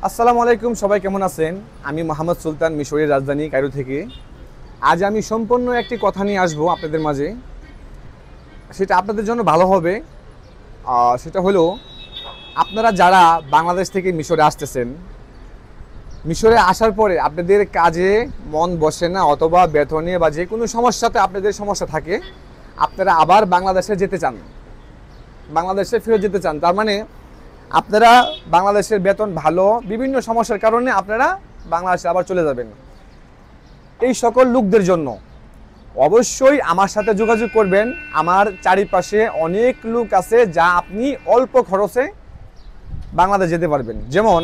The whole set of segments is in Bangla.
আসসালামু আলাইকুম, সবাই কেমন আছেন? আমি মোহাম্মদ সুলতান, মিশরের রাজধানী কায়রো থেকে। আজ আমি সম্পূর্ণ একটি কথা নিয়ে আসবো আপনাদের মাঝে। সেটা আপনাদের জন্য ভালো হবে। সেটা হলো, আপনারা যারা বাংলাদেশ থেকে মিশরে আসতেছেন, মিশরে আসার পরে আপনাদের কাজে মন বসে না, অথবা বেতনে বা যে কোনো সমস্যাতে আপনাদের সমস্যা থাকে, আপনারা আবার বাংলাদেশে যেতে চান, বাংলাদেশে ফেরত যেতে চান। তার মানে আপনারা বাংলাদেশের বেতন ভালো, বিভিন্ন সমস্যার কারণে আপনারা বাংলাদেশে আবার চলে যাবেন। এই সকল লোকদের জন্য অবশ্যই আমার সাথে যোগাযোগ করবেন। আমার চারিপাশে অনেক লোক আছে যা আপনি অল্প খরচে বাংলাদেশ যেতে পারবেন। যেমন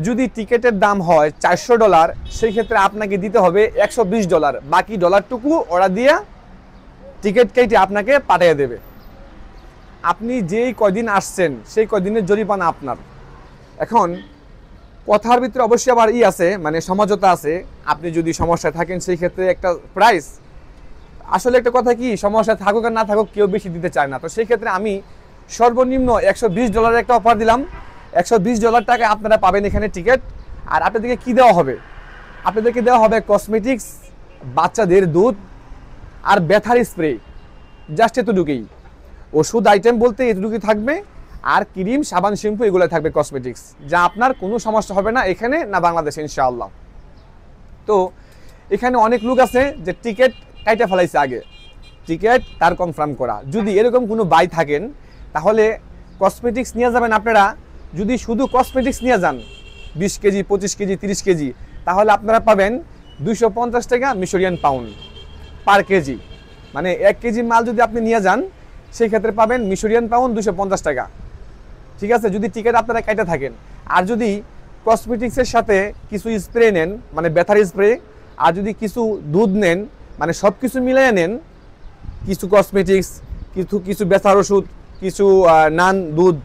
যদি টিকিটের দাম হয় $400, সেই ক্ষেত্রে আপনাকে দিতে হবে $120, বাকি ডলারটুকু ওরা দিয়ে টিকিট কেটে আপনাকে পাঠিয়ে দেবে। আপনি যেই কয়দিন আসছেন সেই কয়দিনের জরিমানা আপনার। এখন কথার ভিতরে অবশ্যই আবার আছে, মানে সমঝোতা আছে। আপনি যদি সমস্যায় থাকেন সেই ক্ষেত্রে একটা প্রাইস, আসলে একটা কথা কি, সমস্যায় থাকুক আর না থাকুক কেউ বেশি দিতে চায় না। তো সেই ক্ষেত্রে আমি সর্বনিম্ন $120 একটা অফার দিলাম। $120 টাকায় আপনারা পাবেন এখানে টিকিট। আর আপনাদেরকে কি দেওয়া হবে? আপনাদেরকে দেওয়া হবে কসমেটিক্স, বাচ্চাদের দুধ আর ব্যথার স্প্রে, জাস্ট এতটুকুই। ওষুধ আইটেম বলতে এতটুকুই থাকবে। আর ক্রিম, সাবান, শ্যাম্পু এগুলো থাকবে, কসমেটিক্স, যা আপনার কোনো সমস্যা হবে না এখানে না বাংলাদেশে, ইনশাআল্লাহ। তো এখানে অনেক লোক আছে যে টিকিট কাইটা ফেলাইছে আগে, টিকিট তার কনফার্ম করা। যদি এরকম কোনো বাই থাকেন তাহলে কসমেটিক্স নিয়ে যাবেন আপনারা। যদি শুধু কসমেটিক্স নিয়ে যান 20 কেজি, 25 কেজি, 30 কেজি, তাহলে আপনারা পাবেন $250 মিশরিয়ান পাউন্ড পার কেজি। মানে 1 কেজি মাল যদি আপনি নিয়ে যান সেই ক্ষেত্রে পাবেন মিশরিয়ান পাউন্ড $250। ঠিক আছে, যদি টিকিট আপনারা কাইটা থাকেন। আর যদি কসমেটিক্সের সাথে কিছু স্প্রে নেন, মানে ব্যথার স্প্রে, আর যদি কিছু দুধ নেন, মানে সব কিছু মিলিয়ে নেন, কিছু কসমেটিক্স, কিছু ব্যথার ওষুধ, কিছু নান, দুধ,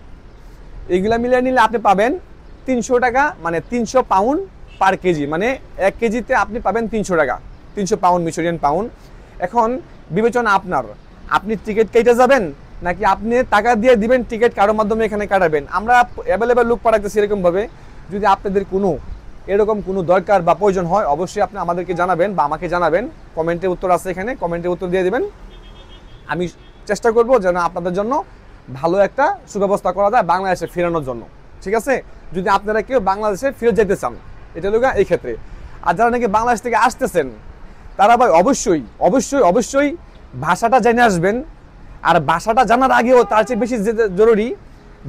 এইগুলা মিলিয়ে নিলে আপনি পাবেন $300, মানে 300 পাউন্ড পার কেজি। মানে 1 কেজিতে আপনি পাবেন $300, 300 পাউন্ড মিশরিয়ান পাউন্ড। এখন বিবেচনা আপনার, আপনি টিকিট কেটে যাবেন নাকি আপনি টাকা দিয়ে দিবেন টিকিট কারোর মাধ্যমে এখানে কাটাবেন। আমরা অ্যাভেলেবেল লোক পাঠাতেছি এরকমভাবে। যদি আপনাদের এরকম কোনো দরকার বা প্রয়োজন হয় অবশ্যই আপনি আমাদেরকে জানাবেন বা আমাকে জানাবেন। কমেন্টে উত্তর আছে, এখানে কমেন্টে উত্তর দিয়ে দিবেন। আমি চেষ্টা করব যেন আপনাদের জন্য ভালো একটা সুব্যবস্থা করা যায় বাংলাদেশে ফেরানোর জন্য। ঠিক আছে, যদি আপনারা কেউ বাংলাদেশে ফিরে যেতে চান, এটা হলো এই ক্ষেত্রে। আর যারা নাকি বাংলাদেশ থেকে আসতেছেন তারা ভাই অবশ্যই অবশ্যই অবশ্যই ভাষাটা জেনে আসবেন। আর ভাষাটা জানার আগেও তার চেয়ে বেশি জরুরি,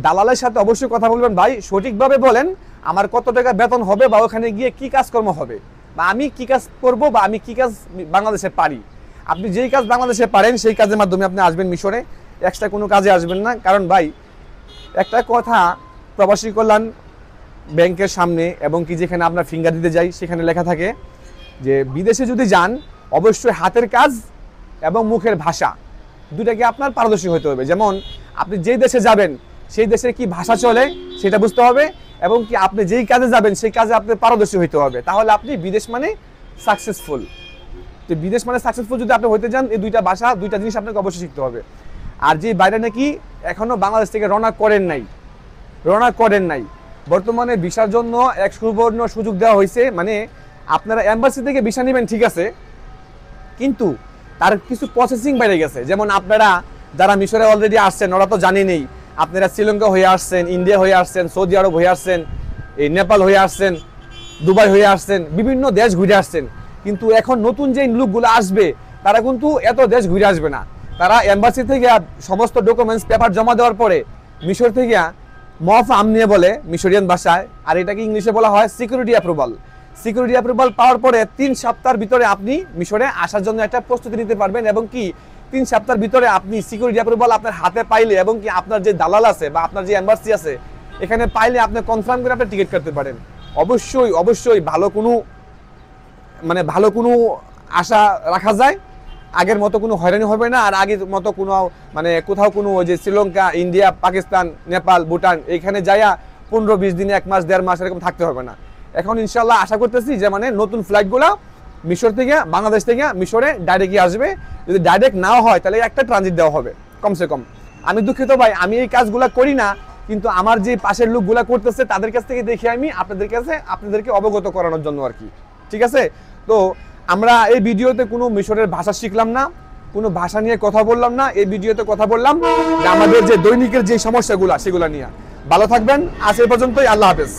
দালালের সাথে অবশ্যই কথা বলবেন। ভাই সঠিকভাবে বলেন আমার কত টাকা বেতন হবে, বা ওখানে গিয়ে কি কাজকর্ম হবে, বা আমি কি কাজ করব, বা আমি কি কাজ বাংলাদেশে পারি। আপনি যেই কাজ বাংলাদেশে পারেন সেই কাজের মাধ্যমে আপনি আসবেন মিশরে, এক্সট্রা কোনো কাজে আসবেন না। কারণ ভাই একটা কথা, প্রবাসী কল্যাণ ব্যাংকের সামনে এবং কি যেখানে আপনার ফিঙ্গার দিতে যাই সেখানে লেখা থাকে যে বিদেশে যদি যান অবশ্যই হাতের কাজ এবং মুখের ভাষা দুটাকে আপনার পারদর্শী হতে হবে। যেমন আপনি যেই দেশে যাবেন সেই দেশের কি ভাষা চলে সেটা বুঝতে হবে, এবং কি আপনি যেই কাজে যাবেন সেই কাজে আপনার পারদর্শী হতে হবে। তাহলে আপনি বিদেশ মানে সাকসেসফুল। তো বিদেশ মানে সাকসেসফুল যদি আপনি হতে চান, এই দুইটা ভাষা, দুইটা জিনিস আপনাকে অবশ্যই শিখতে হবে। আর যে বাইরে নাকি এখনও বাংলাদেশ থেকে রওনা করেন নাই, বর্তমানে ভিসার জন্য এক সুবর্ণ সুযোগ দেওয়া হয়েছে। মানে আপনারা এম্বাসি থেকে ভিসা নেবেন ঠিক আছে, কিন্তু তার কিছু প্রসেসিং বেড়ে গেছে। যেমন আপনারা যারা মিশরে অলরেডি আসছেন ওরা তো জানেনই, আপনারা শ্রীলঙ্কা হয়ে আসছেন, ইন্ডিয়া হয়ে আসছেন, সৌদি আরব হয়ে আসছেন, এই নেপাল হয়ে আসছেন, দুবাই হয়ে আসছেন, বিভিন্ন দেশ ঘুরে আসছেন। কিন্তু এখন নতুন যে লোকগুলো আসবে তারা কিন্তু এত দেশ ঘুরে আসবে না। তারা এম্বাসি থেকে সমস্ত ডকুমেন্টস পেপার জমা দেওয়ার পরে মিশর থেকে মফ আমনিয়ে বলে মিশরিয়ান ভাষায়, আর এটাকে ইংলিশে বলা হয় সিকিউরিটি অ্যাপ্রুভাল পাওয়ার পরে 3 সপ্তাহের ভিতরে আপনি মিশরে আসার জন্য একটা প্রস্তুতি নিতে পারবেন। এবং কি 3 সপ্তাহের ভিতরে আপনি সিকিউরিটি অ্যাপ্রুভাল আপনার হাতে পাইলে, এবং কি আপনার যে দালাল আছে বা আপনার যে এম্বাসি আছে এখানে পাইলে আপনি কনফার্ম করে আপনি টিকিট কাটতে পারেন। অবশ্যই অবশ্যই ভালো কোনো আশা রাখা যায়। আগের মতো কোনো হয়রানি হবে না। আর আগের মতো কোনো কোথাও কোনো ওই যে শ্রীলঙ্কা, ইন্ডিয়া, পাকিস্তান, নেপাল, ভুটান এখানে যাইয়া 15-20 দিনে 1 মাস 1.5 মাস এরকম থাকতে হবে না। এখন ইনশাল্লাহ আশা করতেছি যে নতুন ফ্লাইটগুলো মিশর থেকে, বাংলাদেশ থেকে মিশরে ডাইরেক্টই আসবে। যদি ডাইরেক্ট নাও হয় তাহলে একটা ট্রানজিট দেওয়া হবে কমসে কম। আমি দুঃখিত ভাই, আমি এই কাজগুলো করি না কিন্তু আমার যে পাশের লোকগুলা করতেছে তাদের কাছ থেকে দেখে আমি আপনাদেরকে অবগত করানোর জন্য আর কি। ঠিক আছে? তো আমরা এই ভিডিওতে কোনো মিশরের ভাষা শিখলাম না, কোনো ভাষা নিয়ে কথা বললাম না, এই ভিডিওতে কথা বললাম যে আমাদের যে দৈনিকের যে সমস্যাগুলা সেগুলা নিয়ে। ভালো থাকবেন, আজ এই পর্যন্তই, আল্লাহ হাফেজ।